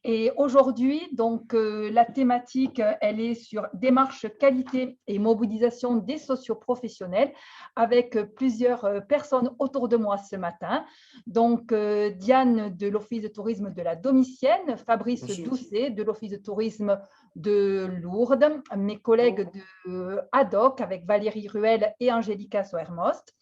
Et aujourd'hui, donc, la thématique, elle est sur démarche qualité et mobilisation des socioprofessionnels avec plusieurs personnes autour de moi ce matin. Donc, Diane de l'Office de tourisme de la Domitienne, Fabrice Bonjour. Doucet de l'Office de tourisme de Lourdes, mes collègues de ADOC avec Valérie Ruel et Angélica Soermost.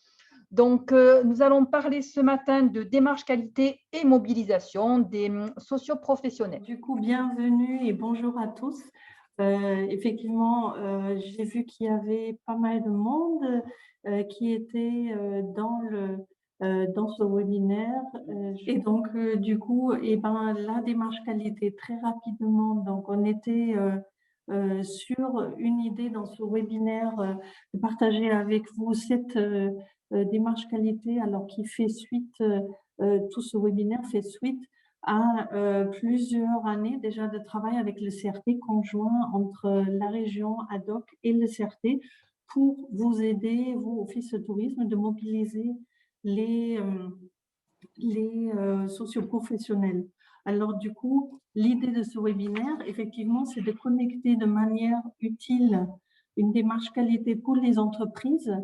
Donc, nous allons parler ce matin de démarche qualité et mobilisation des socioprofessionnels. Du coup, bienvenue et bonjour à tous. Effectivement, j'ai vu qu'il y avait pas mal de monde qui était dans ce webinaire. Et donc, du coup, la démarche qualité, très rapidement, donc on était sur une idée dans ce webinaire de partager avec vous cette démarche qualité, alors qui fait suite, tout ce webinaire fait suite à plusieurs années déjà de travail avec le CRT conjoint entre la région ADOC et le CRT pour vous aider, vous, Office de tourisme, de mobiliser les socioprofessionnels. Alors du coup, l'idée de ce webinaire, effectivement, c'est de connecter de manière utile une démarche qualité pour les entreprises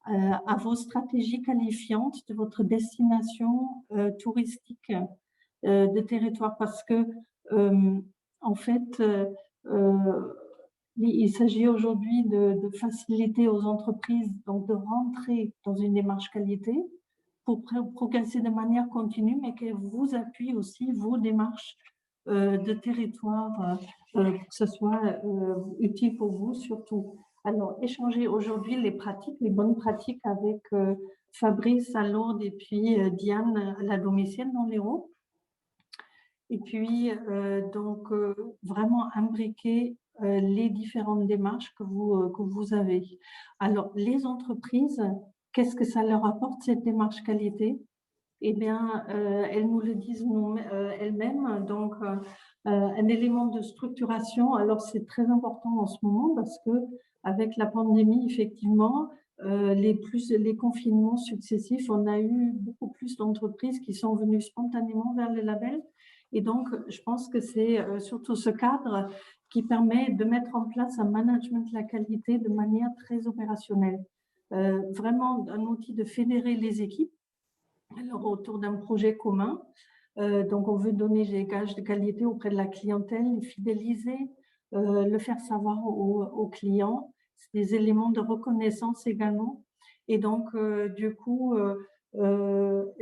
à vos stratégies qualifiantes de votre destination touristique de territoire, parce que en fait, il s'agit aujourd'hui de faciliter aux entreprises donc de rentrer dans une démarche qualité pour progresser de manière continue, mais qu'elle vous appuie aussi vos démarches de territoire, pour que ce soit utile pour vous surtout. Alors, échanger aujourd'hui les pratiques, les bonnes pratiques avec Fabrice à Lourdes et puis Diane à la Domitienne dans l'Hérault. Et puis, vraiment imbriquer les différentes démarches que vous avez. Alors, les entreprises, qu'est-ce que ça leur apporte, cette démarche qualité? Eh bien, elles nous le disent elles-mêmes. Donc, un élément de structuration, alors c'est très important en ce moment parce que avec la pandémie, effectivement, les confinements successifs, on a eu beaucoup plus d'entreprises qui sont venues spontanément vers le label. Et donc, je pense que c'est surtout ce cadre qui permet de mettre en place un management de la qualité de manière très opérationnelle. Vraiment un outil de fédérer les équipes, alors autour d'un projet commun. Donc, on veut donner des gages de qualité auprès de la clientèle, les fidéliser, le faire savoir aux clients. C'est des éléments de reconnaissance également. Et donc, du coup,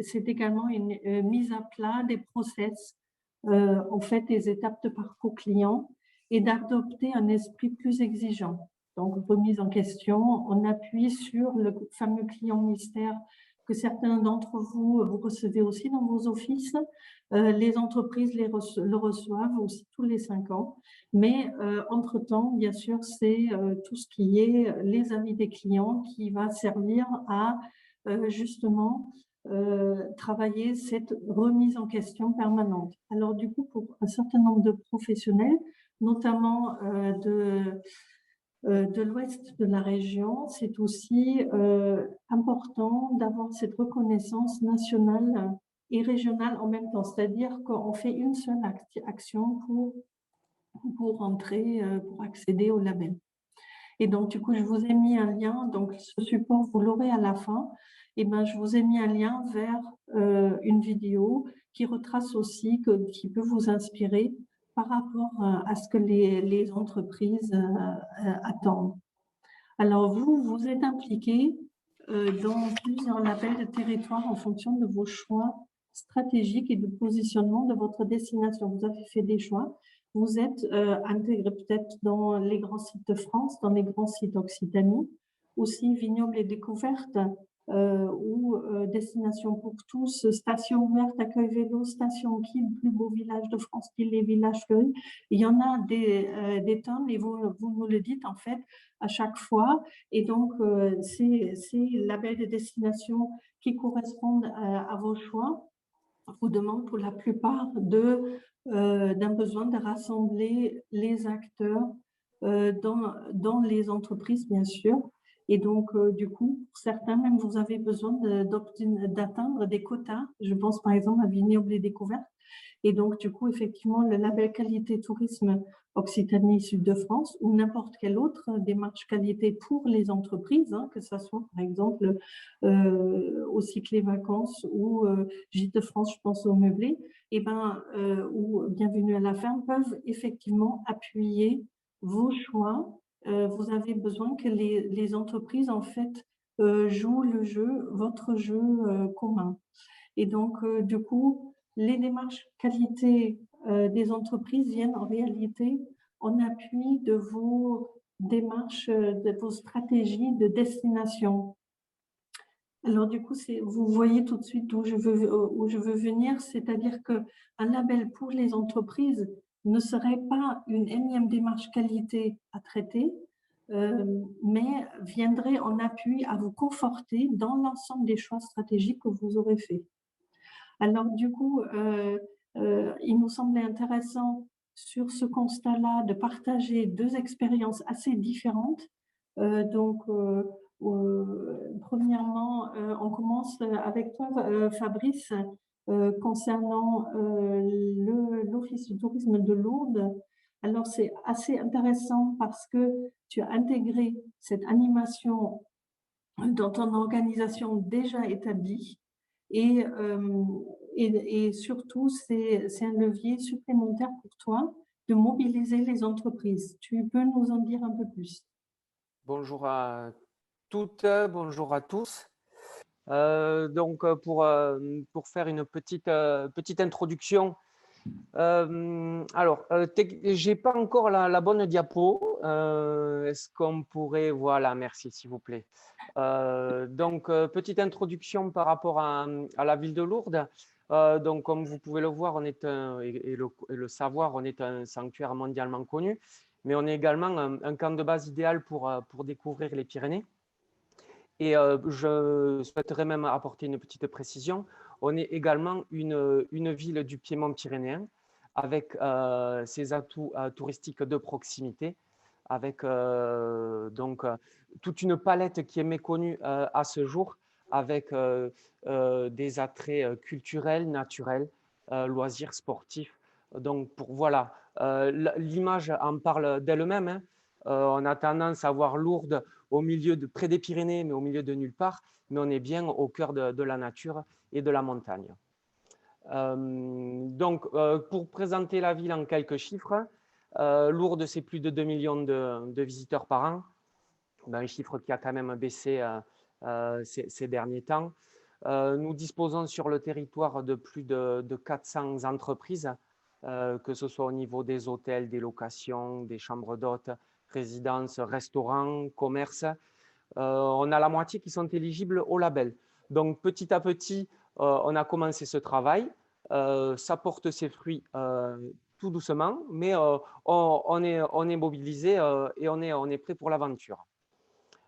c'est également une mise à plat des process, en fait, des étapes de parcours client et d'adopter un esprit plus exigeant. Donc, remise en question, on appuie sur le fameux client mystère que certains d'entre vous recevez aussi dans vos offices. Les entreprises le reçoivent aussi tous les 5 ans. Mais entre-temps, bien sûr, c'est tout ce qui est les avis des clients qui va servir à justement travailler cette remise en question permanente. Alors du coup, pour un certain nombre de professionnels, notamment de l'ouest de la région, c'est aussi important d'avoir cette reconnaissance nationale et régionale en même temps, c'est-à-dire qu'on fait une seule action pour entrer, pour accéder au label. Et donc, du coup, je vous ai mis un lien, donc ce support, vous l'aurez à la fin. Et ben, je vous ai mis un lien vers une vidéo qui retrace aussi, qui peut vous inspirer par rapport à ce que les entreprises attendent. Alors, vous êtes impliqué dans plusieurs labels de territoire en fonction de vos choix stratégiques et de positionnement de votre destination. Vous avez fait des choix. Vous êtes intégré peut-être dans les grands sites de France, dans les grands sites d'Occitanie, aussi vignobles et découvertes, ou destination pour tous, station ouverte, accueil vélo, station qui, le plus beau village de France, qui les villages fleuris. Il y en a des tonnes et vous nous le dites en fait à chaque fois. Et donc, c'est labels de destination qui correspondent à vos choix vous demande pour la plupart d'un besoin de rassembler les acteurs dans les entreprises, bien sûr, Et donc, du coup, pour certains, même vous avez besoin d'atteindre des quotas. Je pense par exemple à Vignobles et Découvertes. Et donc, du coup, effectivement, le label qualité tourisme Occitanie Sud-de-France ou n'importe quelle autre démarche qualité pour les entreprises, hein, que ce soit par exemple au cycle les vacances ou Gîtes de France, je pense au meublé, et ou Bienvenue à la ferme, peuvent effectivement appuyer vos choix. Vous avez besoin que les entreprises, en fait, jouent le jeu, votre jeu commun. Et donc, du coup, les démarches qualité des entreprises viennent en réalité en appui de vos démarches, de vos stratégies de destination. Alors, du coup, vous voyez tout de suite où je veux venir, c'est-à-dire qu'un label pour les entreprises ne serait pas une énième démarche qualité à traiter, mais viendrait en appui à vous conforter dans l'ensemble des choix stratégiques que vous aurez faits. Alors, du coup, il nous semblait intéressant sur ce constat-là de partager deux expériences assez différentes. Premièrement, on commence avec toi, Fabrice, concernant l'Office du tourisme de Lourdes. Alors, c'est assez intéressant parce que tu as intégré cette animation dans ton organisation déjà établie et, surtout, c'est un levier supplémentaire pour toi de mobiliser les entreprises. Tu peux nous en dire un peu plus? Bonjour à toutes, bonjour à tous. Pour faire une petite introduction, j'ai pas encore la bonne diapo. Est-ce qu'on pourrait… Voilà, merci s'il vous plaît. Petite introduction par rapport à la ville de Lourdes. Donc, comme vous pouvez le voir, on est et le savoir, on est un sanctuaire mondialement connu, mais on est également un camp de base idéal pour découvrir les Pyrénées. Et je souhaiterais même apporter une petite précision. On est également une ville du Piémont pyrénéen avec ses atouts touristiques de proximité, avec toute une palette qui est méconnue à ce jour, avec des attraits culturels, naturels, loisirs sportifs. Donc, voilà, l'image en parle d'elle-même, hein. On a tendance à voir Lourdes près des Pyrénées, mais au milieu de nulle part, mais on est bien au cœur de la nature et de la montagne. Pour présenter la ville en quelques chiffres, Lourdes, c'est plus de 2 millions de visiteurs par an, un chiffre qui a quand même baissé ces derniers temps. Nous disposons sur le territoire de plus de 400 entreprises, que ce soit au niveau des hôtels, des locations, des chambres d'hôtes, résidences, restaurants, commerces. On a la moitié qui sont éligibles au label. Donc, petit à petit, on a commencé ce travail. Ça porte ses fruits tout doucement, mais on est mobilisé et on est prêt pour l'aventure.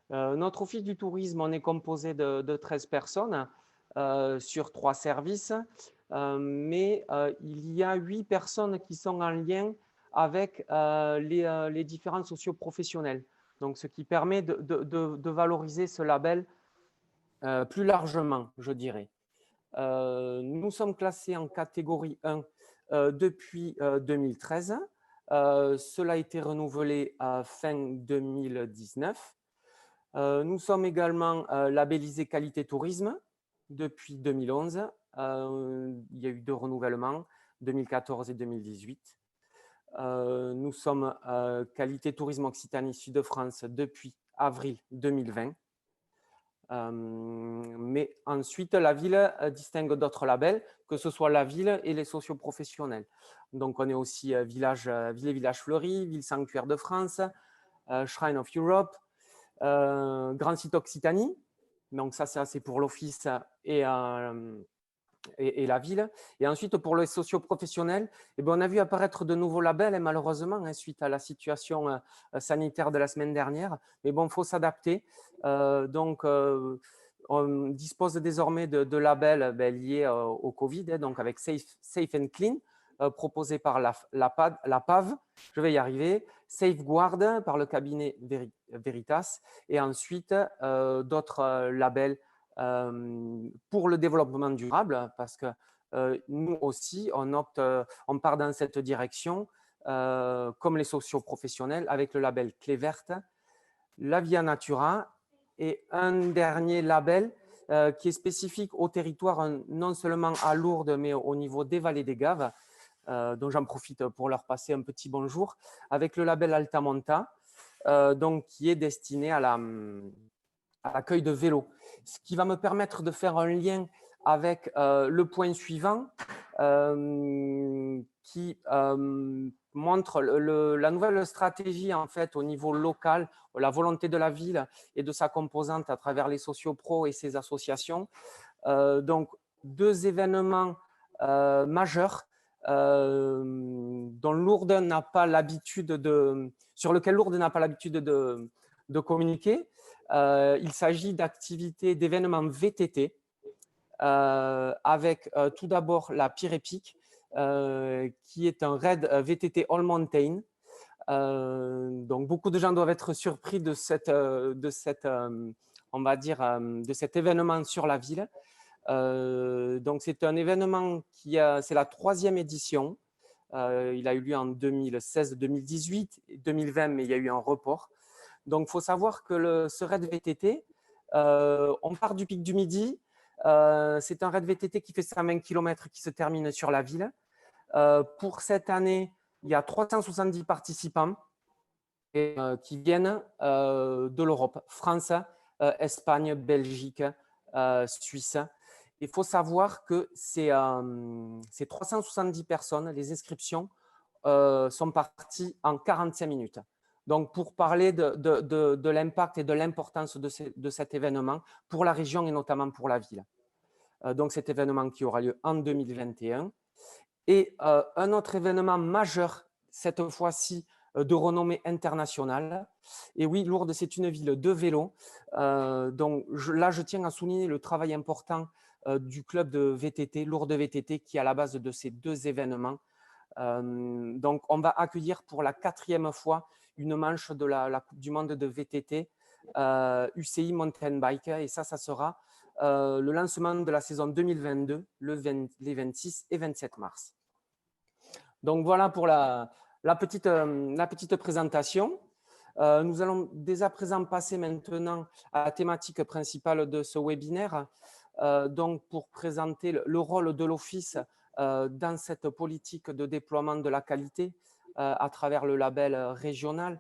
Notre office du tourisme, on est composé de 13 personnes sur 3 services, mais il y a 8 personnes qui sont en lien avec les différents socioprofessionnels. Donc, ce qui permet de valoriser ce label plus largement, je dirais. Nous sommes classés en catégorie 1 depuis 2013. Cela a été renouvelé à fin 2019. Nous sommes également labellisés qualité tourisme depuis 2011. Il y a eu 2 renouvellements, 2014 et 2018. Nous sommes qualité tourisme Occitanie Sud-de-France depuis avril 2020. Mais ensuite, la ville distingue d'autres labels, que ce soit la ville et les socioprofessionnels. Donc, on est aussi ville et village fleuri, ville sanctuaire de France, Shrine of Europe, Grand Site Occitanie. Donc, ça, c'est pour l'office et la ville. Et ensuite, pour les socioprofessionnels, on a vu apparaître de nouveaux labels, malheureusement, suite à la situation sanitaire de la semaine dernière. Mais bon, il faut s'adapter. On dispose désormais de labels liés au Covid, donc avec Safe and Clean, proposé par la PAV, je vais y arriver, Safeguard par le cabinet Veritas, et ensuite d'autres labels pour le développement durable, parce que nous aussi, on part dans cette direction, comme les socioprofessionnels, avec le label Clé Verte, la Via Natura, et un dernier label qui est spécifique au territoire, non seulement à Lourdes, mais au niveau des vallées des Gaves, dont j'en profite pour leur passer un petit bonjour, avec le label Altamonta, donc, qui est destiné à l'accueil de vélos. Ce qui va me permettre de faire un lien avec le point suivant, qui montre la nouvelle stratégie en fait au niveau local, la volonté de la ville et de sa composante à travers les sociopros et ses associations. Donc, deux événements majeurs dont Lourdes n'a pas l'habitude sur lequel Lourdes n'a pas l'habitude de communiquer. Il s'agit d'activités, d'événements VTT, avec tout d'abord la Pierre Épique, qui est un raid VTT All Mountain. Donc, beaucoup de gens doivent être surpris de on va dire, de cet événement sur la ville. Donc, c'est un événement c'est la 3e édition. Il a eu lieu en 2016, 2018, 2020, mais il y a eu un report. Donc, il faut savoir que ce raid VTT, on part du Pic du Midi. C'est un raid VTT qui fait 120 km qui se termine sur la ville. Pour cette année, il y a 370 participants qui viennent de l'Europe, France, Espagne, Belgique, Suisse. Il faut savoir que ces 370 personnes, les inscriptions sont parties en 45 minutes. Donc, pour parler de l'impact et de l'importance de cet événement pour la région et notamment pour la ville. Donc, cet événement qui aura lieu en 2021. Et un autre événement majeur, cette fois-ci de renommée internationale. Et oui, Lourdes, c'est une ville de vélo. Donc là, je tiens à souligner le travail important du club de VTT, Lourdes VTT, qui est à la base de ces deux événements. Donc, on va accueillir pour la 4e fois une manche de la Coupe du Monde de VTT, UCI Mountain Bike. Et ça sera le lancement de la saison 2022, les 26 et 27 mars. Donc, voilà pour la petite présentation. Nous allons dès à présent passer maintenant à la thématique principale de ce webinaire, donc pour présenter le rôle de l'Office dans cette politique de déploiement de la qualité à travers le label régional.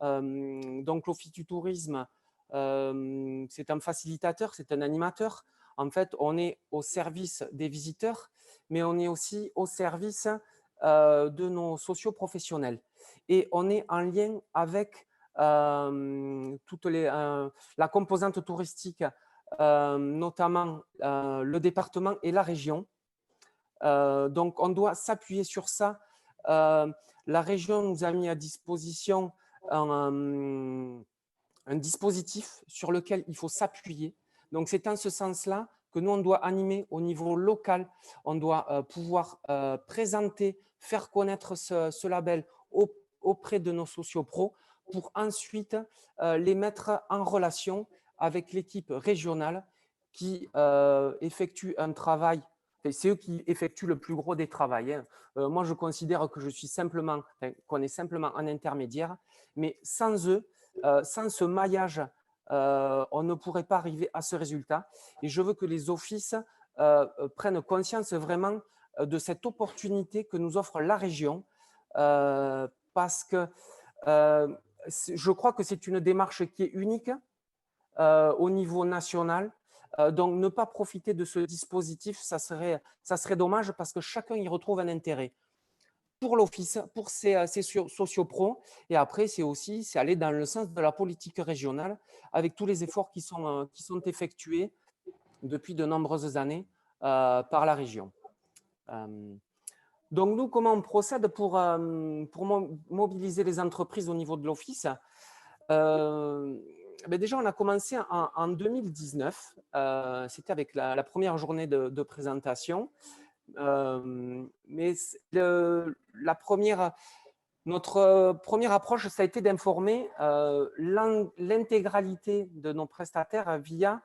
Donc, l'Office du tourisme, c'est un facilitateur, c'est un animateur. En fait, on est au service des visiteurs, mais on est aussi au service de nos socioprofessionnels. Et on est en lien avec la composante touristique, notamment le département et la région. Donc, on doit s'appuyer sur ça. La région nous a mis à disposition un dispositif sur lequel il faut s'appuyer. Donc, c'est en ce sens-là que nous, on doit animer au niveau local. On doit pouvoir présenter, faire connaître ce label auprès de nos sociopros pour ensuite les mettre en relation avec l'équipe régionale qui effectue un travail. C'est eux qui effectuent le plus gros des travaux. Moi, je considère que qu'on est simplement un intermédiaire, mais sans eux, sans ce maillage, on ne pourrait pas arriver à ce résultat. Et je veux que les offices prennent conscience vraiment de cette opportunité que nous offre la région, parce que je crois que c'est une démarche qui est unique au niveau national. Donc, ne pas profiter de ce dispositif, ça serait dommage parce que chacun y retrouve un intérêt. Pour l'Office, pour ses sociopros, et après, c'est aller dans le sens de la politique régionale avec tous les efforts qui sont effectués depuis de nombreuses années par la région. Donc, nous, comment on procède pour mobiliser les entreprises au niveau de l'Office? Déjà, on a commencé en 2019, c'était avec la première journée de présentation. Mais la première Notre première approche, ça a été d'informer l'intégralité de nos prestataires via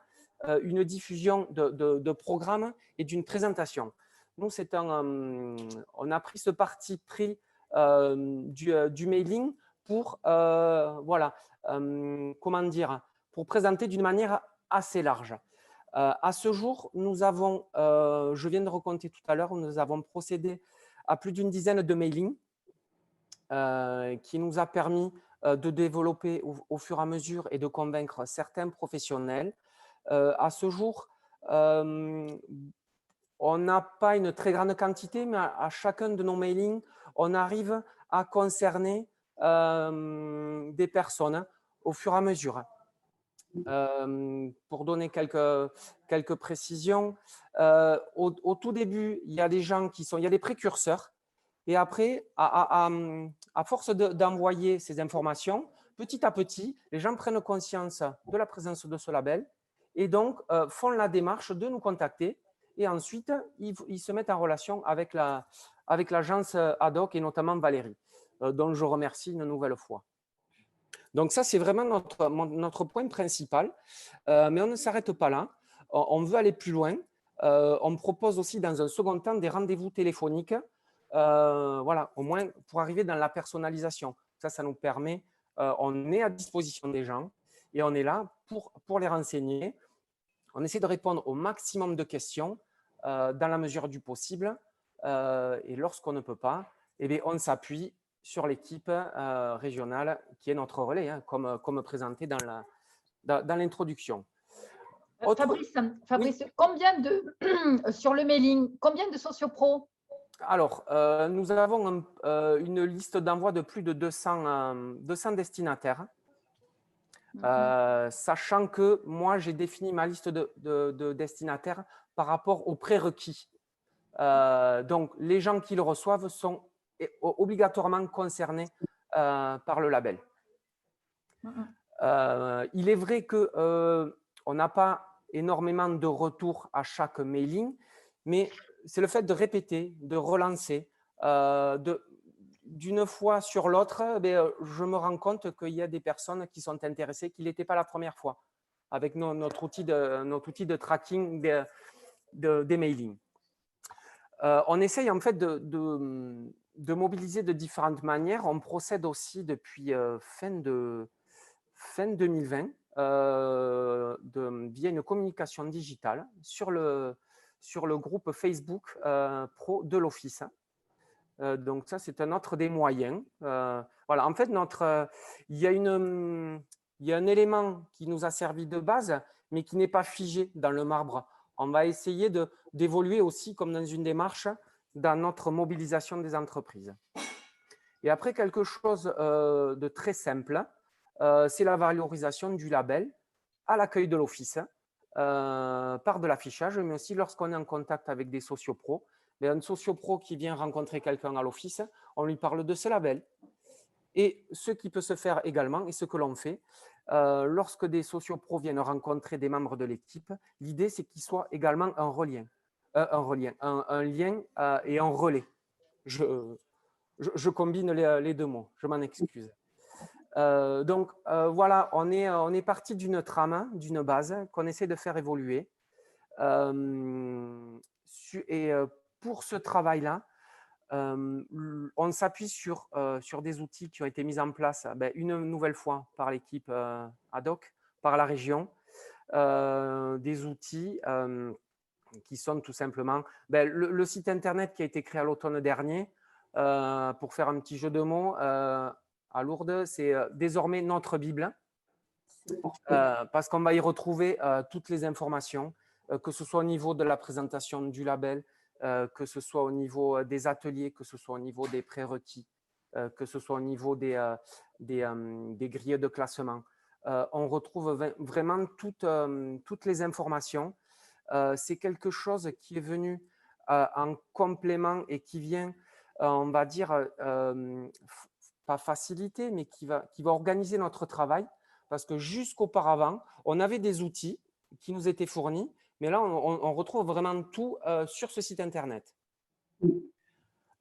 une diffusion de programmes et d'une présentation. Nous, on a pris ce parti pris du mailing pour, voilà, comment dire, pour présenter d'une manière assez large. À ce jour, nous avons, je viens de recompter tout à l'heure, nous avons procédé à plus d'une dizaine de mailings qui nous a permis de développer au fur et à mesure et de convaincre certains professionnels. À ce jour, on n'a pas une très grande quantité, mais à chacun de nos mailings, on arrive à concerner des personnes au fur et à mesure. Pour donner quelques précisions, au tout début, il y a des gens il y a des précurseurs. Et après, à force d'envoyer ces informations, petit à petit, les gens prennent conscience de la présence de ce label et donc font la démarche de nous contacter. Et ensuite, ils se mettent en relation avec l'agence ad hoc et notamment Valérie, dont je remercie une nouvelle fois. Donc ça, c'est vraiment notre point principal, mais on ne s'arrête pas là. On veut aller plus loin. On propose aussi dans un second temps des rendez-vous téléphoniques, voilà, au moins pour arriver dans la personnalisation. Ça nous permet, on est à disposition des gens et on est là pour les renseigner. On essaie de répondre au maximum de questions dans la mesure du possible. Et lorsqu'on ne peut pas, eh bien, on s'appuie sur l'équipe régionale qui est notre relais, hein, comme présenté dans l'introduction. Fabrice, Oui. combien de, sur le mailing, combien de sociopros? Alors, nous avons une liste d'envoi de plus de 200 destinataires, sachant que moi, j'ai défini ma liste de destinataires par rapport aux prérequis. Donc, les gens qui le reçoivent sont obligatoirement concernés par le label. Il est vrai qu'on n'a pas énormément de retours à chaque mailing, mais c'est le fait de répéter, de relancer, d'une fois sur l'autre, je me rends compte qu'il y a des personnes qui sont intéressées, qui n'étaient pas la première fois, avec notre outil de tracking des mailings. On essaye en fait de mobiliser de différentes manières. On procède aussi depuis fin 2020 via une communication digitale sur le groupe Facebook pro de l'Office. Donc ça, c'est un autre des moyens. Voilà, en fait, il y a un élément qui nous a servi de base, mais qui n'est pas figé dans le marbre. On va essayer d'évoluer aussi, comme dans une démarche, dans notre mobilisation des entreprises. Et après, quelque chose de très simple, c'est la valorisation du label à l'accueil de l'office par de l'affichage, mais aussi lorsqu'on est en contact avec des sociopros. Un sociopro qui vient rencontrer quelqu'un à l'office, on lui parle de ce label. Et ce qui peut se faire également, et ce que l'on fait, lorsque des sociopros viennent rencontrer des membres de l'équipe, l'idée c'est qu'il soit également un lien et un relais. Je combine les deux mots, je m'en excuse. Donc voilà, on est parti d'une trame, d'une base qu'on essaie de faire évoluer. Pour ce travail-là, on s'appuie sur des outils qui ont été mis en place une nouvelle fois par l'équipe ad hoc, par la région, des outils qui sont tout simplement le site internet qui a été créé à l'automne dernier, pour faire un petit jeu de mots, à Lourdes, c'est désormais notre Bible, parce qu'on va y retrouver toutes les informations, que ce soit au niveau de la présentation du label, que ce soit au niveau des ateliers, que ce soit au niveau des prérequis, que ce soit au niveau des grilles de classement. On retrouve vraiment toutes les informations. C'est quelque chose qui est venu en complément et qui vient, on va dire, pas faciliter, mais qui va organiser notre travail, parce que jusqu'auparavant, on avait des outils qui nous étaient fournis, mais là, on retrouve vraiment tout sur ce site internet.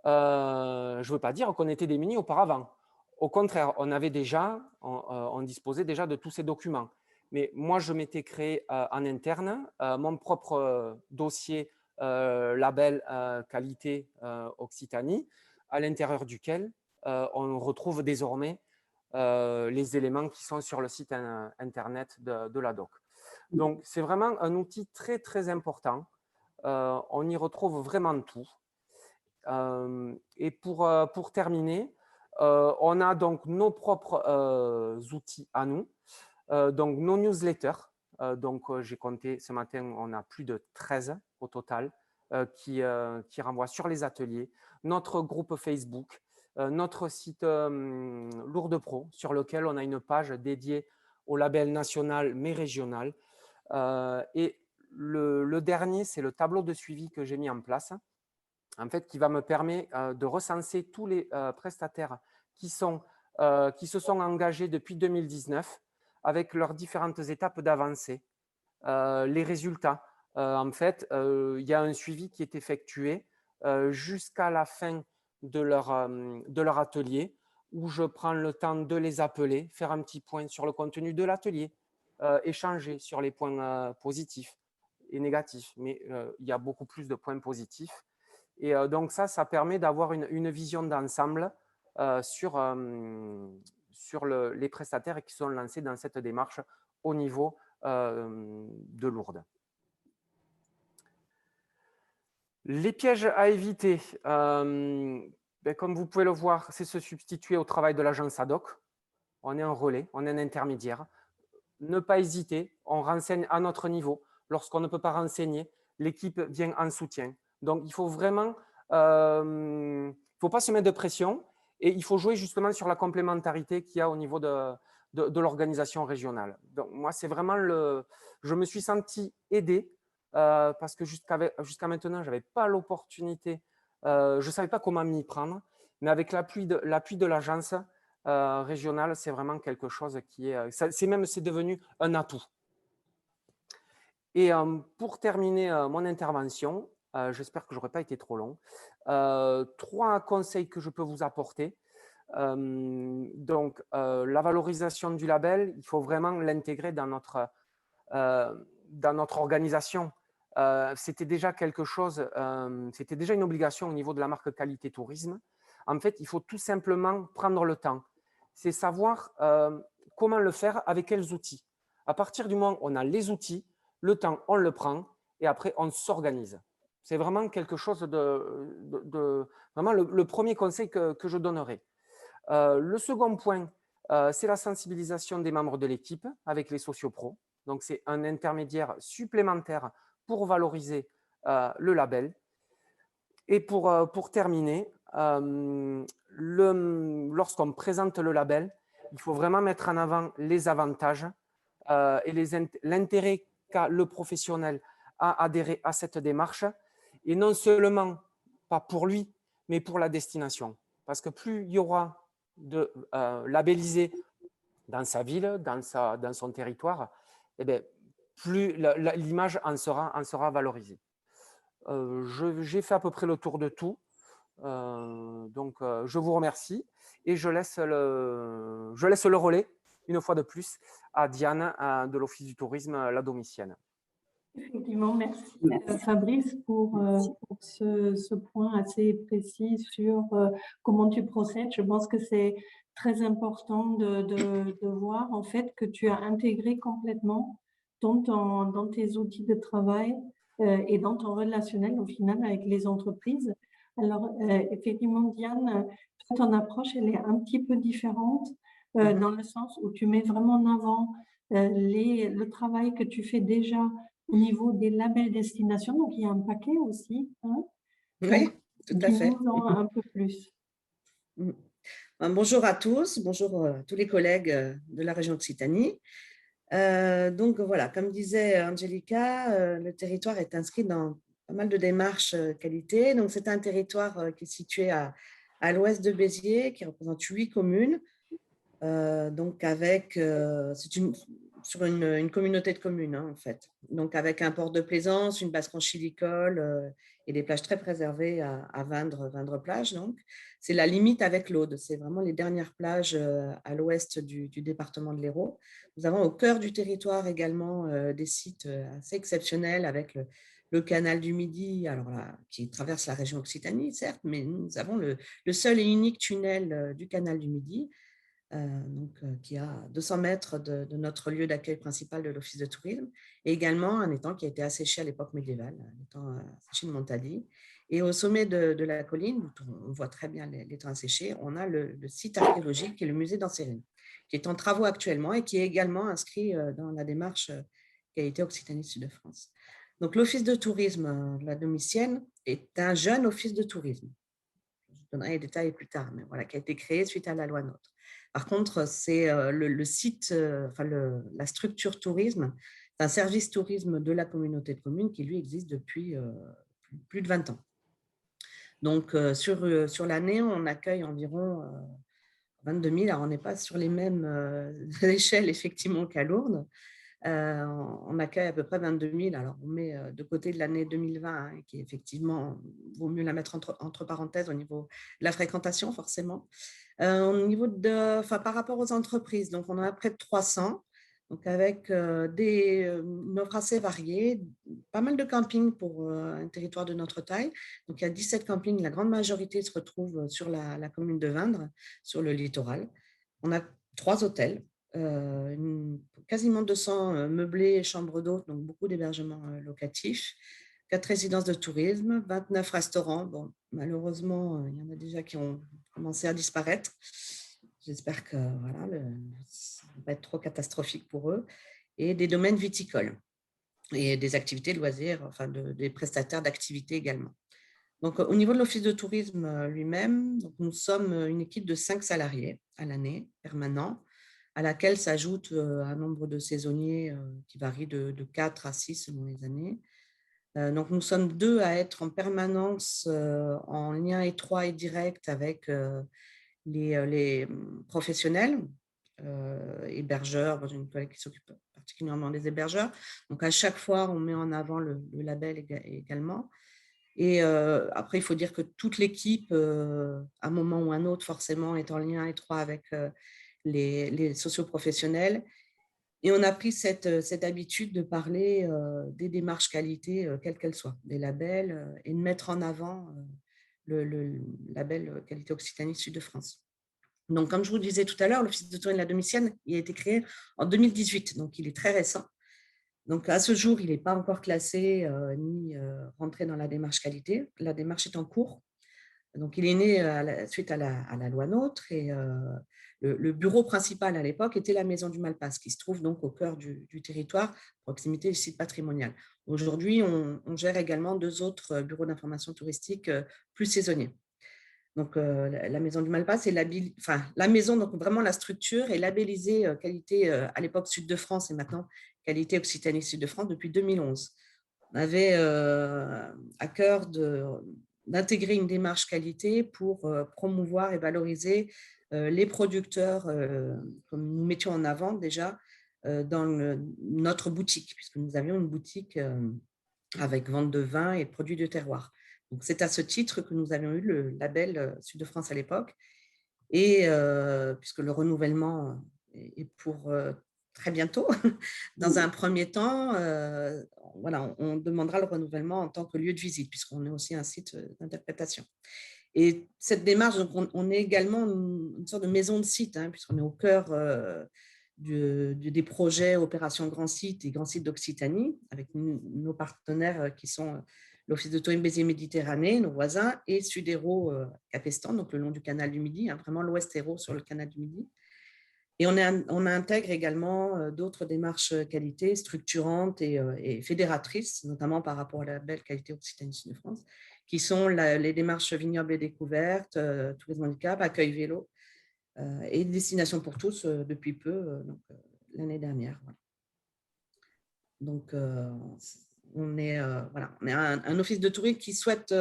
je ne veux pas dire qu'on était démunis auparavant. Au contraire, on disposait déjà de tous ces documents. Mais moi, je m'étais créé en interne mon propre dossier label qualité Occitanie, à l'intérieur duquel on retrouve désormais les éléments qui sont sur le site internet de la DOC. Donc, c'est vraiment un outil très, très important. On y retrouve vraiment tout. Et pour terminer, on a donc nos propres outils à nous, donc nos newsletters. J'ai compté ce matin, on a plus de 13 au total qui renvoient sur les ateliers, notre groupe Facebook, notre site Lourdes Pro, sur lequel on a une page dédiée au label national mais régional. Et le dernier, c'est le tableau de suivi que j'ai mis en place, en fait, qui va me permettre de recenser tous les prestataires qui se sont engagés depuis 2019 avec leurs différentes étapes d'avancée, les résultats. En fait, il y a un suivi qui est effectué jusqu'à la fin de leur atelier, où je prends le temps de les appeler, faire un petit point sur le contenu de l'atelier, échanger sur les points positifs et négatifs, mais il y a beaucoup plus de points positifs. Et donc ça permet d'avoir une vision d'ensemble sur les prestataires qui sont lancés dans cette démarche au niveau de Lourdes. Les pièges à éviter, comme vous pouvez le voir, c'est se substituer au travail de l'agence ad hoc. On est un relais, on est un intermédiaire. Ne pas hésiter, on renseigne à notre niveau. Lorsqu'on ne peut pas renseigner, l'équipe vient en soutien. Donc, il faut vraiment, faut pas se mettre de pression et il faut jouer justement sur la complémentarité qu'il y a au niveau de l'organisation régionale. Donc, moi, c'est vraiment je me suis senti aidé parce que jusqu'à maintenant, je n'avais pas l'opportunité, je ne savais pas comment m'y prendre, mais avec l'appui de l'agence régionale, c'est vraiment quelque chose qui est, c'est devenu un atout. Et pour terminer mon intervention, j'espère que je n'aurai pas été trop long, 3 conseils que je peux vous apporter. Donc, la valorisation du label, il faut vraiment l'intégrer dans notre organisation. C'était déjà quelque chose, c'était déjà une obligation au niveau de la marque qualité tourisme. En fait, il faut tout simplement prendre le temps. C'est savoir comment le faire, avec quels outils. À partir du moment où on a les outils, le temps, on le prend et après, on s'organise. C'est vraiment quelque chose vraiment le premier conseil que je donnerai. Le second point, c'est la sensibilisation des membres de l'équipe avec les sociopros. Donc, c'est un intermédiaire supplémentaire pour valoriser le label. Et pour terminer, lorsqu'on présente le label, il faut vraiment mettre en avant les avantages et l'intérêt qu'a le professionnel à adhérer à cette démarche, et non seulement pas pour lui, mais pour la destination. Parce que plus il y aura de labellisés dans sa ville, dans son territoire, eh bien, plus l'image en sera valorisée. J'ai fait à peu près le tour de tout. Donc, je vous remercie et je laisse le relais, une fois de plus, à Diane de l'Office du tourisme La Domitienne. Effectivement, merci Fabrice pour ce point assez précis sur comment tu procèdes. Je pense que c'est très important de voir en fait que tu as intégré complètement dans tes outils de travail et dans ton relationnel au final avec les entreprises. Alors effectivement, Diane, ton approche elle est un petit peu différente dans le sens où tu mets vraiment en avant le travail que tu fais déjà au niveau des labels destination, donc il y a un paquet aussi. Hein, oui, tout à fait. Dis-nous-en un peu plus. Bonjour à tous, bonjour à tous les collègues de la région Occitanie. Donc voilà, comme disait Angelica, le territoire est inscrit dans pas mal de démarches qualité. Donc c'est un territoire qui est situé à l'ouest de Béziers, qui représente 8 communes. Donc c'est sur une communauté de communes, hein, en fait. Donc avec un port de plaisance, une basse conchylicole et des plages très préservées à Vindre-Plage. Donc, c'est la limite avec l'Aude. C'est vraiment les dernières plages à l'ouest du département de l'Hérault. Nous avons au cœur du territoire également des sites assez exceptionnels avec le canal du Midi, alors là, qui traverse la région Occitanie, certes, mais nous avons le seul et unique tunnel du canal du Midi, qui est à 200 mètres de notre lieu d'accueil principal de l'Office de tourisme, et également un étang qui a été asséché à l'époque médiévale, l'étang asséché de Montali. Et au sommet de la colline, on voit très bien l'étang asséché, on a le site archéologique et le musée d'Ancérine, qui est en travaux actuellement et qui est également inscrit dans la démarche qualité Occitanie Sud de France. Donc, l'Office de tourisme de la Domitienne est un jeune office de tourisme. Je vous donnerai les détails plus tard, mais voilà, qui a été créé suite à la loi NOTRe. Par contre, c'est le site, la structure tourisme, c'est un service tourisme de la communauté de communes qui, lui, existe depuis plus de 20 ans. Donc, sur l'année, on accueille environ 22 000. Alors, on n'est pas sur les mêmes échelles, effectivement, qu'à Lourdes. On accueille à peu près 22 000. Alors, on met de côté de l'année 2020, hein, qui effectivement, vaut mieux la mettre entre parenthèses au niveau de la fréquentation, forcément. Au niveau par rapport aux entreprises, donc on en a près de 300, donc avec une offre assez variée, pas mal de campings pour un territoire de notre taille. Donc, il y a 17 campings, la grande majorité se retrouve sur la commune de Vindre, sur le littoral. On a 3 hôtels. Quasiment 200 meublés et chambres d'hôtes, donc beaucoup d'hébergements locatifs, 4 résidences de tourisme, 29 restaurants. Bon, malheureusement, il y en a déjà qui ont commencé à disparaître. J'espère que voilà, ça ne va pas être trop catastrophique pour eux. Et des domaines viticoles et des activités de loisirs, enfin des prestataires d'activités également. Donc, au niveau de l'Office de tourisme lui-même, nous sommes une équipe de 5 salariés à l'année, permanents, à laquelle s'ajoute un nombre de saisonniers qui varie de 4 à 6 selon les années. Donc, nous sommes 2 à être en permanence en lien étroit et direct avec les professionnels, hébergeurs, dans une collègue qui s'occupe particulièrement des hébergeurs. Donc, à chaque fois, on met en avant le label également. Et après, il faut dire que toute l'équipe, à un moment ou un autre, forcément, est en lien étroit avec les socioprofessionnels. Et on a pris cette habitude de parler des démarches qualité, quelles qu'elles soient, des labels, et de mettre en avant le label qualité Occitanie Sud de France. Donc, comme je vous disais tout à l'heure, l'Office de tourisme de la Domitienne, il a été créé en 2018, donc il est très récent. Donc, à ce jour, il n'est pas encore classé ni rentré dans la démarche qualité. La démarche est en cours. Donc, il est né suite à la loi NOTRe, et le bureau principal à l'époque était la Maison du Malpasse, qui se trouve donc au cœur du territoire, proximité du site patrimonial. Aujourd'hui, on gère également 2 autres bureaux d'information touristique plus saisonniers. Donc, la Maison du Malpasse est la maison, donc vraiment la structure est labellisée qualité à l'époque Sud de France et maintenant qualité Occitanie Sud de France depuis 2011. On avait à cœur d'intégrer une démarche qualité pour promouvoir et valoriser les producteurs, comme nous mettions en avant déjà dans notre boutique, puisque nous avions une boutique avec vente de vin et de produits de terroir. Donc, c'est à ce titre que nous avions eu le label Sud de France à l'époque, et puisque le renouvellement est pour très bientôt. Dans un premier temps, voilà, on demandera le renouvellement en tant que lieu de visite, puisqu'on est aussi un site d'interprétation. Et cette démarche, donc on est également une sorte de maison de site, hein, puisqu'on est au cœur des projets Opération Grand Site et Grand Site d'Occitanie, avec nos partenaires qui sont l'Office de tourisme Béziers-Méditerranée, nos voisins, et Sud-Hérault Capestan, donc le long du canal du Midi, hein, vraiment l'Ouest Hérault sur le canal du Midi. Et on intègre également d'autres démarches qualité structurantes et fédératrices, notamment par rapport à la belle qualité Occitanie Sud de France, qui sont les démarches vignobles et découvertes, tourisme handicap, accueil vélo et destination pour tous depuis peu, l'année dernière. Voilà. Donc, on est un office de tourisme qui souhaite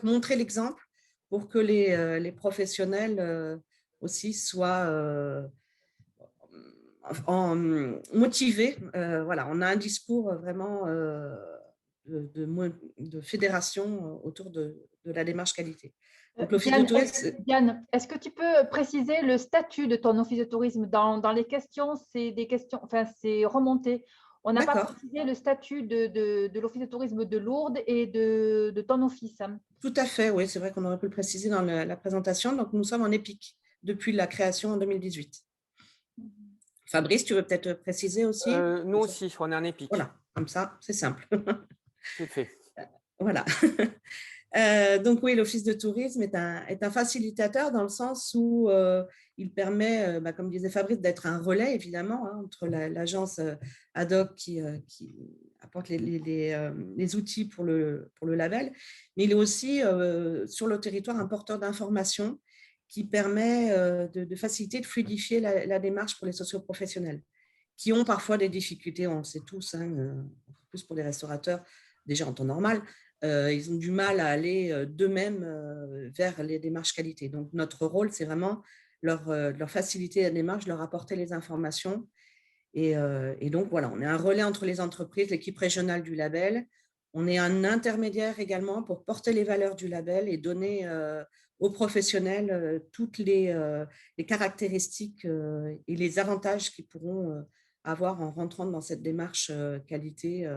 montrer l'exemple pour que les professionnels aussi soient motivés. Voilà, on a un discours vraiment de fédération autour de la démarche qualité. Donc, l'Office de tourisme… Diane, est-ce que tu peux préciser le statut de ton office de tourisme? Dans les questions, c'est des questions, enfin, c'est remonté. On n'a pas précisé le statut de l'office de tourisme de Lourdes et de ton office. Tout à fait, oui, c'est vrai qu'on aurait pu le préciser dans la présentation. Donc, nous sommes en EPIC depuis la création en 2018. Fabrice, tu veux peut-être préciser aussi? Nous aussi, on est en EPIC. Voilà, comme ça, c'est simple. C'est fait. Voilà. Donc oui, l'Office de tourisme est un facilitateur dans le sens où il permet, comme disait Fabrice, d'être un relais, évidemment, entre l'agence ad hoc qui apporte les outils pour le label, mais il est aussi sur le territoire un porteur d'informations qui permet de faciliter, de fluidifier la démarche pour les socioprofessionnels qui ont parfois des difficultés, on le sait tous, plus pour les restaurateurs, déjà en temps normal, ils ont du mal à aller d'eux-mêmes vers les démarches qualité. Donc, notre rôle, c'est vraiment leur faciliter la démarche, leur apporter les informations. Et donc, voilà, on est un relais entre les entreprises, l'équipe régionale du label. On est un intermédiaire également pour porter les valeurs du label et donner aux professionnels toutes les caractéristiques et les avantages qu'ils pourront avoir en rentrant dans cette démarche qualité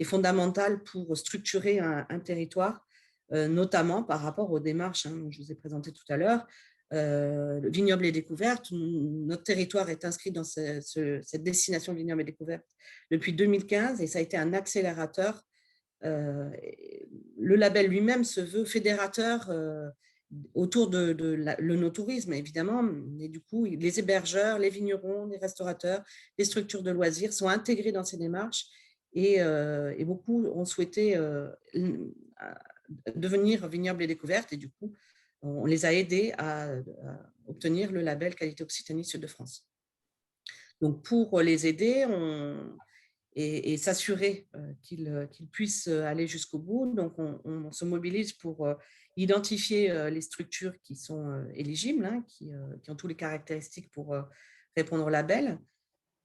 est fondamentale pour structurer un territoire, notamment par rapport aux démarches que je vous ai présentées tout à l'heure. Le vignoble et découverte, notre territoire est inscrit dans cette destination vignoble et découverte depuis 2015 et ça a été un accélérateur. Le label lui-même se veut fédérateur autour de l'œnotourisme, évidemment, mais du coup, les hébergeurs, les vignerons, les restaurateurs, les structures de loisirs sont intégrés dans ces démarches et beaucoup ont souhaité devenir vignoble et découverte et du coup, on les a aidés à obtenir le label Qualité Occitanie Sud-de-France. Donc, pour les aider et s'assurer qu'ils puissent aller jusqu'au bout, donc on se mobilise pour identifier les structures qui sont éligibles, qui ont toutes les caractéristiques pour répondre au label.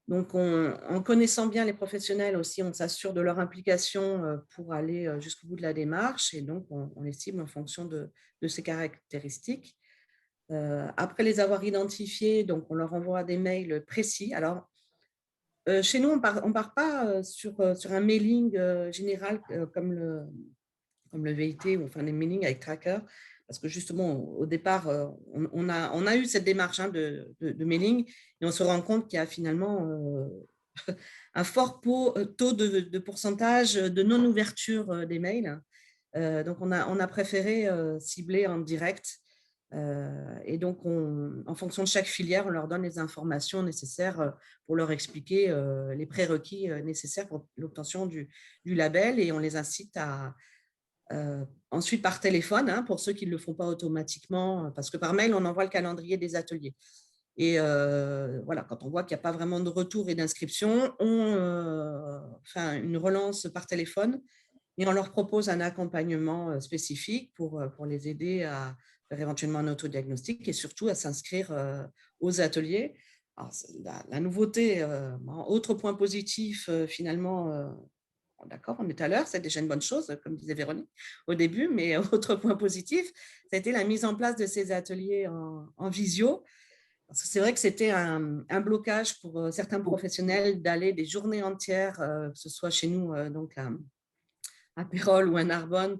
Donc, en connaissant bien les professionnels aussi, on s'assure de leur implication pour aller jusqu'au bout de la démarche et donc on les cible en fonction de ces caractéristiques. Après les avoir identifiés, donc on leur envoie des mails précis. Alors, chez nous, on part pas sur un mailing général comme le VIT ou enfin des mailings avec tracker, parce que justement, au départ, on a eu cette démarche de mailing et on se rend compte qu'il y a finalement un fort taux de pourcentage de non-ouverture des mails. Donc, on a préféré cibler en direct. Et donc, en fonction de chaque filière, on leur donne les informations nécessaires pour leur expliquer les prérequis nécessaires pour l'obtention du label et on les incite à… ensuite par téléphone, pour ceux qui ne le font pas automatiquement, parce que par mail, on envoie le calendrier des ateliers. Et voilà, quand on voit qu'il n'y a pas vraiment de retour et d'inscription, on fait une relance par téléphone et on leur propose un accompagnement spécifique pour les aider à faire éventuellement un autodiagnostic et surtout à s'inscrire aux ateliers. Alors, la nouveauté, autre point positif finalement, d'accord, on est à l'heure, c'est déjà une bonne chose, comme disait Véronique au début, mais autre point positif, ça a été la mise en place de ces ateliers en visio. Parce que c'est vrai que c'était un blocage pour certains professionnels d'aller des journées entières, que ce soit chez nous, donc à Pérols ou à Narbonne,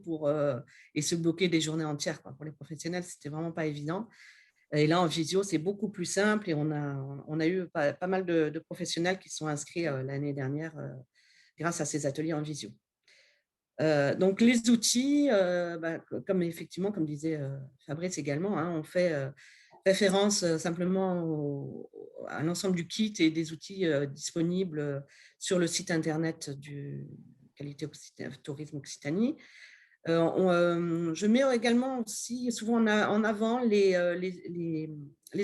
et se bloquer des journées entières. Pour les professionnels, ce n'était vraiment pas évident. Et là, en visio, c'est beaucoup plus simple et on a eu pas mal de professionnels qui sont inscrits l'année dernière grâce à ces ateliers en visio. Donc, les outils, effectivement, comme disait Fabrice également, on fait référence simplement à l'ensemble du kit et des outils disponibles sur le site internet du Qualité Tourisme Occitanie. Je mets également aussi souvent en avant les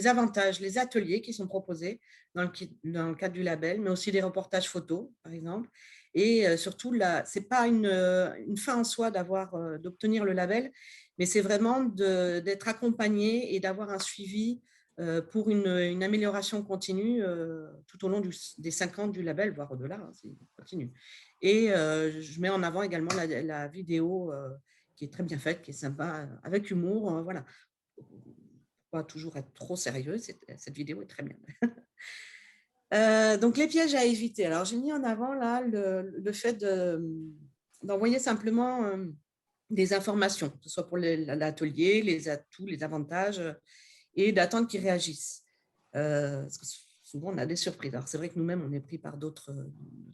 avantages, les ateliers qui sont proposés dans le cadre du label, mais aussi des reportages photos, par exemple. Et surtout, ce n'est pas une fin en soi d'obtenir le label, mais c'est vraiment d'être accompagné et d'avoir un suivi pour une amélioration continue tout au long des 5 ans du label, voire au-delà, hein, c'est continu. Et je mets en avant également la vidéo qui est très bien faite, qui est sympa, avec humour. Voilà. Pas toujours être trop sérieux, cette vidéo est très bien. Donc, les pièges à éviter. Alors, j'ai mis en avant là le fait d'envoyer simplement des informations, que ce soit pour l'atelier, les atouts, les avantages, et d'attendre qu'ils réagissent. Parce que souvent, on a des surprises. Alors, c'est vrai que nous-mêmes, on est pris par d'autres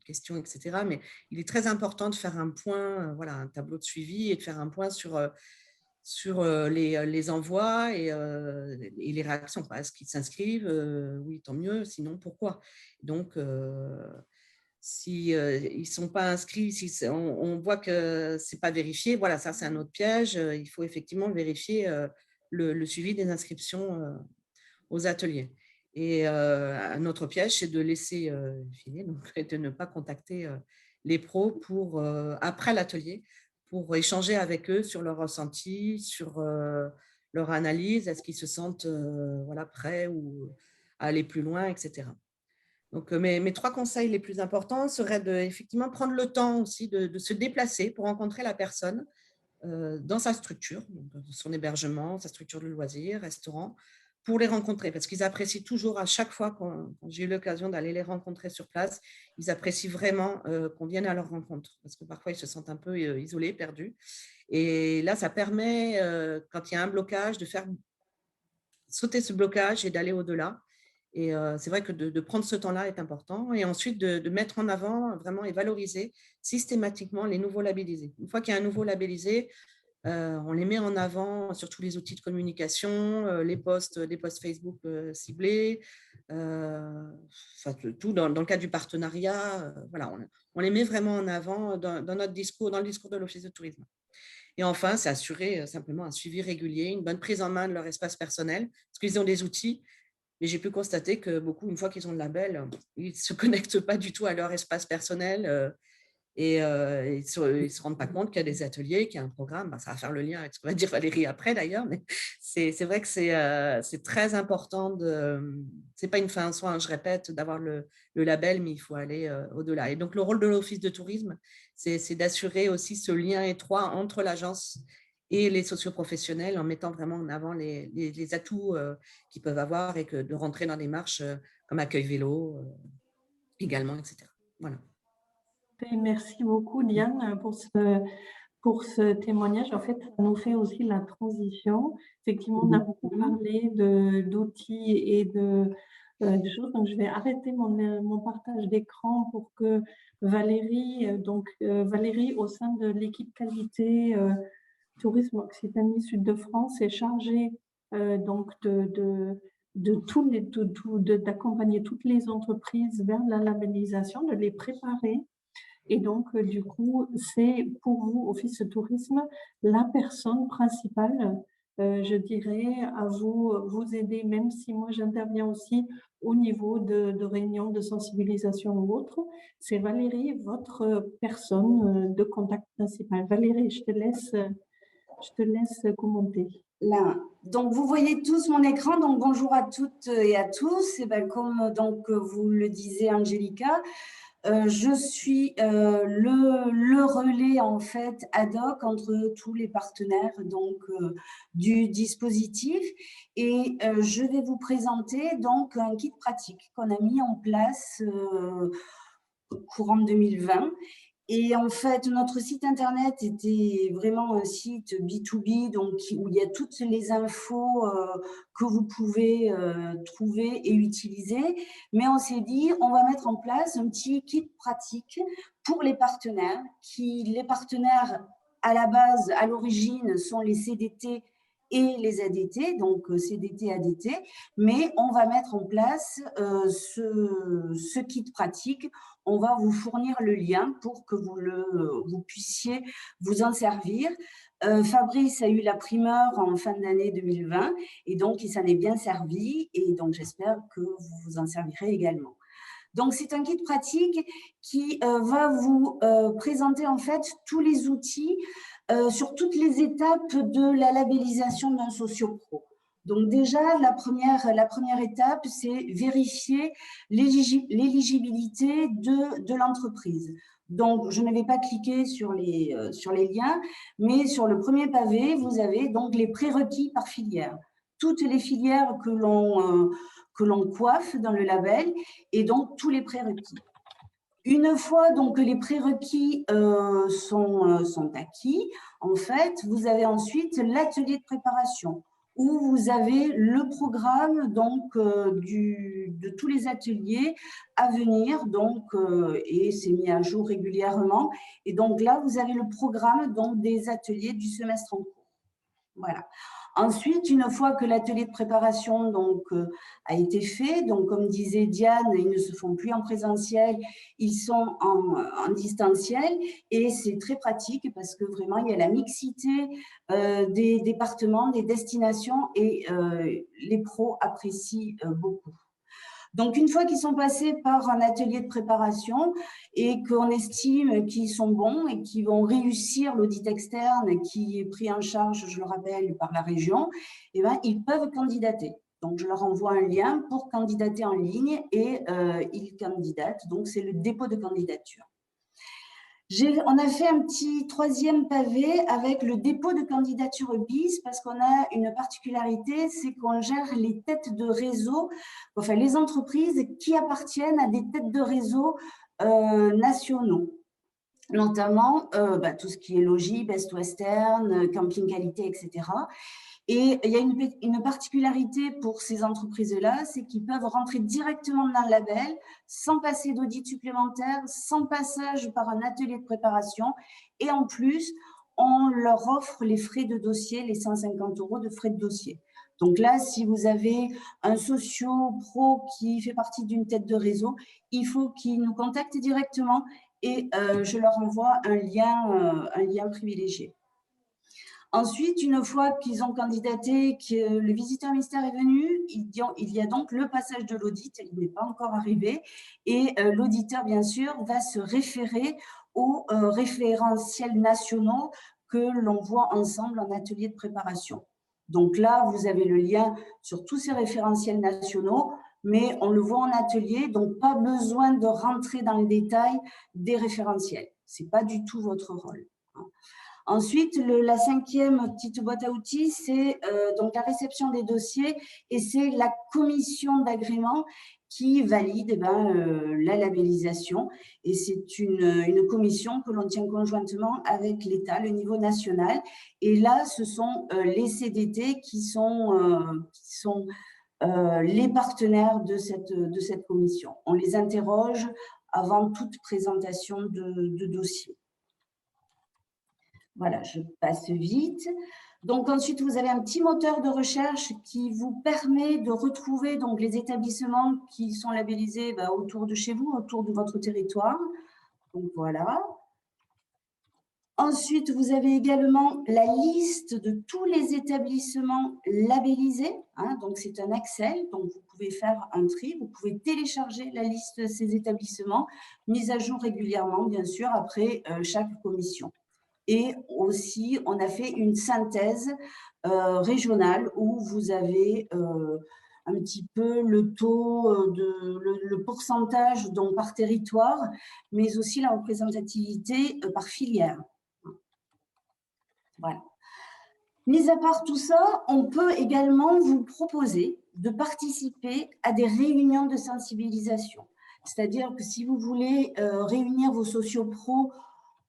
questions, etc. Mais il est très important de faire un point, voilà, un tableau de suivi et de faire un point sur les envois et les réactions. Est-ce qu'ils s'inscrivent? Oui, tant mieux. Sinon, pourquoi? Donc, si ils ne sont pas inscrits, si on voit que ce n'est pas vérifié, voilà, ça, c'est un autre piège. Il faut effectivement vérifier le suivi des inscriptions aux ateliers. Et un autre piège, c'est de laisser filer, donc, et de ne pas contacter les pros après l'atelier pour échanger avec eux sur leur ressenti, sur leur analyse, est-ce qu'ils se sentent voilà, prêts ou à aller plus loin, etc. Donc, mes 3 conseils les plus importants seraient effectivement prendre le temps aussi de se déplacer pour rencontrer la personne dans sa structure, donc son hébergement, sa structure de loisirs, restaurant, pour les rencontrer, parce qu'ils apprécient toujours, à chaque fois quand j'ai eu l'occasion d'aller les rencontrer sur place, ils apprécient vraiment qu'on vienne à leur rencontre, parce que parfois ils se sentent un peu isolés, perdus. Et là, ça permet, quand il y a un blocage, de faire sauter ce blocage et d'aller au-delà. Et c'est vrai que de prendre ce temps-là est important. Et ensuite, de mettre en avant vraiment et valoriser systématiquement les nouveaux labellisés. Une fois qu'il y a un nouveau labellisé, on les met en avant sur tous les outils de communication, les posts Facebook ciblés, tout dans le cadre du partenariat. Voilà, on les met vraiment en avant dans notre discours, dans le discours de l'Office de tourisme. Et enfin, c'est assurer simplement un suivi régulier, une bonne prise en main de leur espace personnel, parce qu'ils ont des outils. Mais j'ai pu constater que beaucoup, une fois qu'ils ont le label, ils ne se connectent pas du tout à leur espace personnel et ils ne se rendent pas compte qu'il y a des ateliers, qu'il y a un programme. Ça va faire le lien avec ce que va dire Valérie après d'ailleurs, mais c'est vrai que c'est très important. Ce n'est pas une fin en soi, hein, je répète, d'avoir le label, mais il faut aller au-delà. Et donc, le rôle de l'Office de tourisme, c'est d'assurer aussi ce lien étroit entre l'agence et les socioprofessionnels en mettant vraiment en avant les atouts qu'ils peuvent avoir et de rentrer dans des marches comme accueil vélo également, etc. Voilà. Et merci beaucoup, Diane, pour ce témoignage. En fait, ça nous fait aussi la transition. Effectivement, on a beaucoup parlé d'outils et de choses. Donc, je vais arrêter mon partage d'écran pour que Valérie, Valérie, au sein de l'équipe qualité Tourisme Occitanie Sud de France, est chargée donc d'accompagner toutes les entreprises vers la labellisation, de les préparer. Et donc, du coup, c'est pour vous, Office de tourisme, la personne principale, je dirais, à vous aider, même si moi, j'interviens aussi au niveau de réunions de sensibilisation ou autre. C'est Valérie, votre personne de contact principal. Valérie, je te laisse commenter. Là. Donc, vous voyez tous mon écran. Donc, bonjour à toutes et à tous. Et ben, comme donc, vous le disiez, Angelica, je suis le relais en fait ad hoc entre tous les partenaires donc du dispositif et je vais vous présenter donc un kit pratique qu'on a mis en place courant 2020. Et en fait, notre site internet était vraiment un site B2B, donc où il y a toutes les infos que vous pouvez trouver et utiliser. Mais on s'est dit, on va mettre en place un petit kit pratique pour les partenaires. Les partenaires, à la base, à l'origine, sont les CDT et les ADT, donc CDT, ADT, mais on va mettre en place ce kit pratique. On va vous fournir le lien pour que vous puissiez vous en servir. Fabrice a eu la primeur en fin d'année 2020 et donc il s'en est bien servi et donc j'espère que vous vous en servirez également. Donc, c'est un kit pratique qui va vous présenter en fait tous les outils sur toutes les étapes de la labellisation d'un socio-pro. Donc déjà, la première étape, c'est vérifier l'éligibilité de l'entreprise. Donc, je ne vais pas cliquer sur les liens, mais sur le premier pavé, vous avez donc les prérequis par filière. Toutes les filières que l'on coiffe dans le label et donc tous les prérequis. Une fois donc que les prérequis sont acquis, en fait, vous avez ensuite l'atelier de préparation où vous avez le programme donc de tous les ateliers à venir donc et c'est mis à jour régulièrement. Et donc là, vous avez le programme donc des ateliers du semestre en cours. Voilà. Ensuite, une fois que l'atelier de préparation donc, a été fait, donc comme disait Diane, ils ne se font plus en présentiel, ils sont en distanciel et c'est très pratique parce que vraiment, il y a la mixité des départements, des destinations et les pros apprécient beaucoup. Donc, une fois qu'ils sont passés par un atelier de préparation et qu'on estime qu'ils sont bons et qu'ils vont réussir l'audit externe qui est pris en charge, je le rappelle, par la région, eh bien, ils peuvent candidater. Donc, je leur envoie un lien pour candidater en ligne et ils candidatent. Donc, c'est le dépôt de candidature. On a fait un petit troisième pavé avec le dépôt de candidature BIS parce qu'on a une particularité, c'est qu'on gère les têtes de réseau, enfin les entreprises qui appartiennent à des têtes de réseau nationaux, notamment tout ce qui est logis, Best Western, camping qualité, etc. Et il y a une particularité pour ces entreprises-là, c'est qu'ils peuvent rentrer directement dans le label sans passer d'audit supplémentaire, sans passage par un atelier de préparation. Et en plus, on leur offre les frais de dossier, les 150 € de frais de dossier. Donc là, si vous avez un socio-pro qui fait partie d'une tête de réseau, il faut qu'il nous contacte directement et je leur envoie un lien privilégié. Ensuite, une fois qu'ils ont candidaté, que le visiteur mystère est venu, il y a donc le passage de l'audit, il n'est pas encore arrivé, et l'auditeur, bien sûr, va se référer aux référentiels nationaux que l'on voit ensemble en atelier de préparation. Donc là, vous avez le lien sur tous ces référentiels nationaux, mais on le voit en atelier, donc pas besoin de rentrer dans le détail des référentiels. Ce n'est pas du tout votre rôle. Ensuite, la cinquième petite boîte à outils, c'est donc la réception des dossiers et c'est la commission d'agrément qui valide la labellisation. Et c'est une commission que l'on tient conjointement avec l'État, le niveau national. Et là, ce sont les CDT qui sont les partenaires de cette commission. On les interroge avant toute présentation de dossier. Voilà, je passe vite. Donc ensuite, vous avez un petit moteur de recherche qui vous permet de retrouver donc, les établissements qui sont labellisés autour de chez vous, autour de votre territoire. Donc voilà. Ensuite, vous avez également la liste de tous les établissements labellisés. Donc c'est un Excel, donc vous pouvez faire un tri, vous pouvez télécharger la liste de ces établissements, mise à jour régulièrement, bien sûr, après chaque commission. Et aussi, on a fait une synthèse régionale où vous avez un petit peu le taux, le pourcentage donc, par territoire, mais aussi la représentativité par filière. Voilà. Mis à part tout ça, on peut également vous proposer de participer à des réunions de sensibilisation. C'est-à-dire que si vous voulez réunir vos sociopros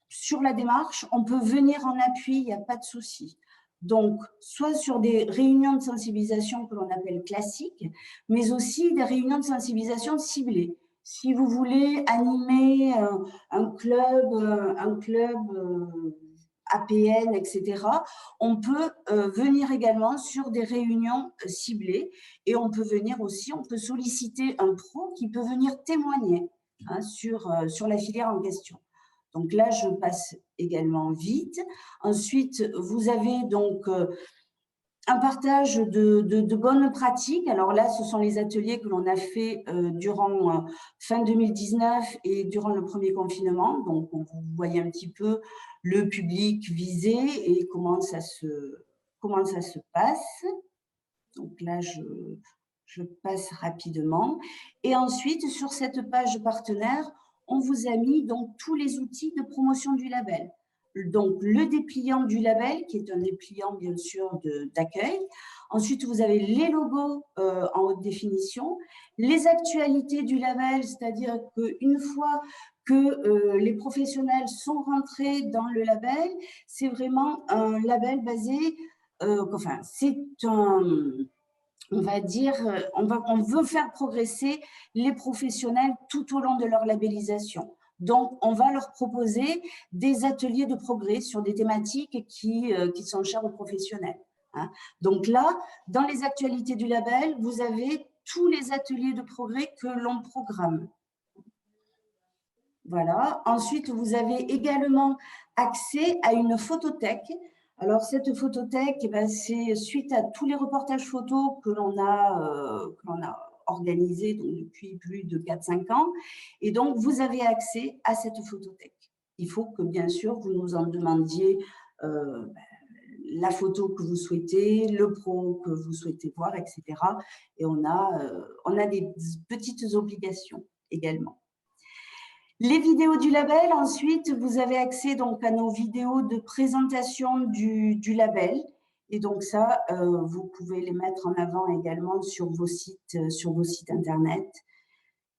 sur la démarche, on peut venir en appui, il n'y a pas de souci. Donc, soit sur des réunions de sensibilisation que l'on appelle classiques, mais aussi des réunions de sensibilisation ciblées. Si vous voulez animer un club APN, etc., on peut venir également sur des réunions ciblées et on peut venir aussi, on peut solliciter un pro qui peut venir témoigner sur la filière en question. Donc là, je passe également vite. Ensuite, vous avez donc un partage de bonnes pratiques. Alors là, ce sont les ateliers que l'on a fait durant fin 2019 et durant le premier confinement. Donc, vous voyez un petit peu le public visé et comment ça se passe. Donc là, je passe rapidement. Et ensuite, sur cette page partenaire, on vous a mis donc tous les outils de promotion du label. Donc, le dépliant du label, qui est un dépliant, bien sûr, d'accueil. Ensuite, vous avez les logos en haute définition, les actualités du label, c'est-à-dire qu'une fois que les professionnels sont rentrés dans le label, c'est vraiment un label basé, enfin, c'est un... On va dire, on veut faire progresser les professionnels tout au long de leur labellisation. Donc, on va leur proposer des ateliers de progrès sur des thématiques qui sont chères aux professionnels. Hein. Donc là, dans les actualités du label, vous avez tous les ateliers de progrès que l'on programme. Voilà. Ensuite, vous avez également accès à une photothèque. Alors, cette photothèque, c'est suite à tous les reportages photos que l'on a organisés depuis plus de 4-5 ans. Et donc, vous avez accès à cette photothèque. Il faut que, bien sûr, vous nous en demandiez la photo que vous souhaitez, le pro que vous souhaitez voir, etc. Et on a des petites obligations également. Les vidéos du label, ensuite, vous avez accès donc à nos vidéos de présentation du label. Et donc ça, vous pouvez les mettre en avant également sur vos sites internet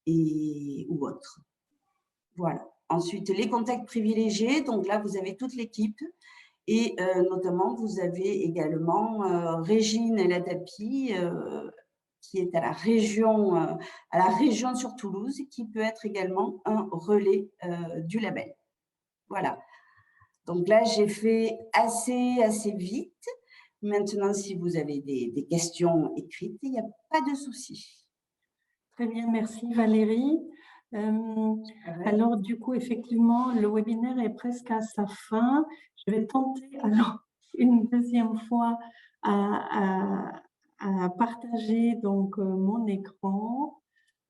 ou autres. Voilà. Ensuite, les contacts privilégiés. Donc là, vous avez toute l'équipe. Et notamment, vous avez également Régine et la Tapie, qui est à la région sur Toulouse, qui peut être également un relais du label. Voilà. Donc là, j'ai fait assez vite. Maintenant, si vous avez des questions écrites, il n'y a pas de souci. Très bien, merci Valérie. Alors, du coup, effectivement, le webinaire est presque à sa fin. Je vais tenter alors une deuxième fois à partager donc mon écran.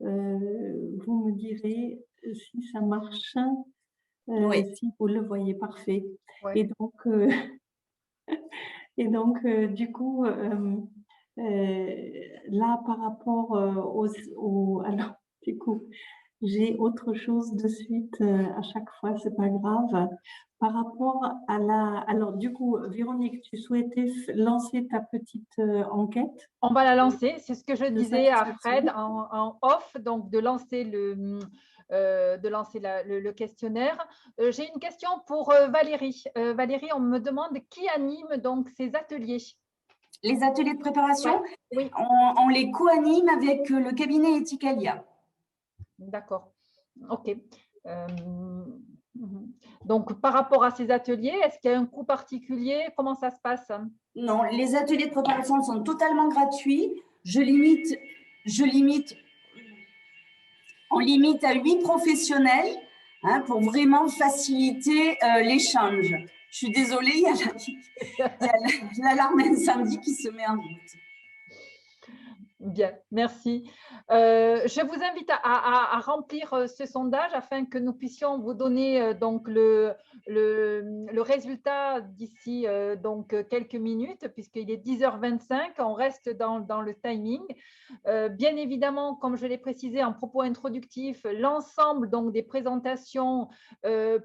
Vous me direz si ça marche, Oui. si vous le voyez, parfait. Ouais. Et donc du coup, là, par rapport alors, du coup, j'ai autre chose de suite à chaque fois, c'est pas grave. Par rapport à alors du coup, Véronique, tu souhaitais lancer ta petite enquête? On va la lancer, c'est ce que je disais à Fred en off, donc de lancer le questionnaire. J'ai une question pour Valérie. Valérie, on me demande qui anime donc ces ateliers? Les ateliers de préparation, oui. On les co-anime avec le cabinet Ethicalia. D'accord, ok. Donc, par rapport à ces ateliers, est-ce qu'il y a un coût particulier? Comment ça se passe? Non, les ateliers de préparation sont totalement gratuits. On limite à 8 professionnels pour vraiment faciliter l'échange. Je suis désolée, il y a l'alarme incendie qui se met en route. Bien, merci. Je vous invite à remplir ce sondage afin que nous puissions vous donner donc le résultat d'ici donc quelques minutes, puisqu'il est 10h25, on reste dans le timing. Bien évidemment, comme je l'ai précisé en propos introductif, l'ensemble donc des présentations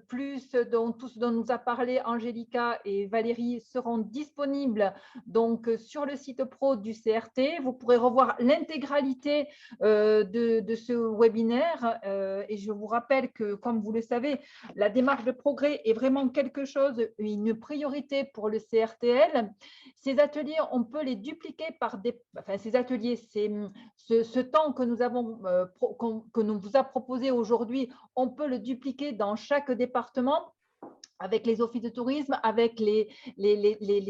plus tout ce dont nous a parlé Angélica et Valérie seront disponibles donc sur le site pro du CRT. Vous pourrez revoir l'intégralité de ce webinaire et je vous rappelle que, comme vous le savez, la démarche de progrès est vraiment quelque chose, une priorité pour le CRTL. Ces ateliers, on peut les dupliquer par ces ateliers, ce temps que nous avons, que nous vous a proposé aujourd'hui, on peut le dupliquer dans chaque département, avec les offices de tourisme, avec les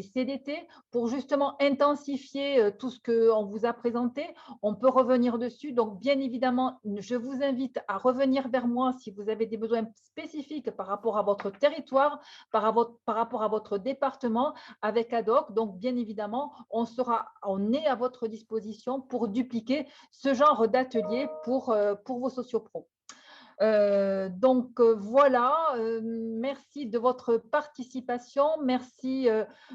CDT, pour justement intensifier tout ce qu'on vous a présenté. On peut revenir dessus. Donc, bien évidemment, je vous invite à revenir vers moi si vous avez des besoins spécifiques par rapport à votre territoire, par rapport à votre département, avec ADOC. Donc, bien évidemment, on est à votre disposition pour dupliquer ce genre d'atelier pour vos sociopros. Voilà, merci de votre participation, merci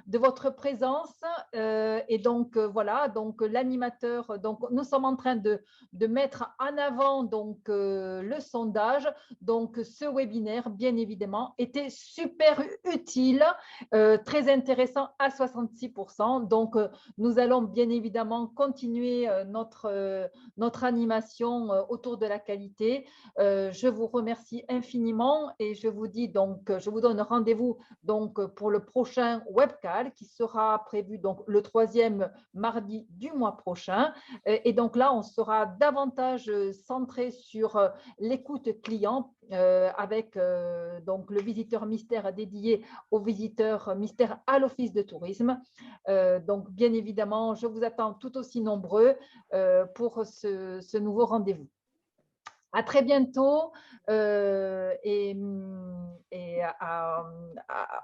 de votre présence. Et donc voilà, donc l'animateur, donc nous sommes en train de mettre en avant donc le sondage. Donc ce webinaire, bien évidemment, était super utile, très intéressant à 66%. Donc nous allons bien évidemment continuer notre animation autour de la qualité. Je vous remercie infiniment et je vous dis donc, je vous donne rendez-vous donc pour le prochain webcall qui sera prévu donc le 3e mardi du mois prochain. Et donc là, on sera davantage centré sur l'écoute client avec donc le visiteur mystère dédié aux visiteurs mystères à l'Office de tourisme. Donc bien évidemment, je vous attends tout aussi nombreux pour ce nouveau rendez-vous. À très bientôt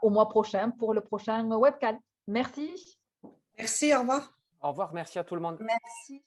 au mois prochain pour le prochain webcall. Merci. Merci, au revoir. Au revoir, merci à tout le monde. Merci.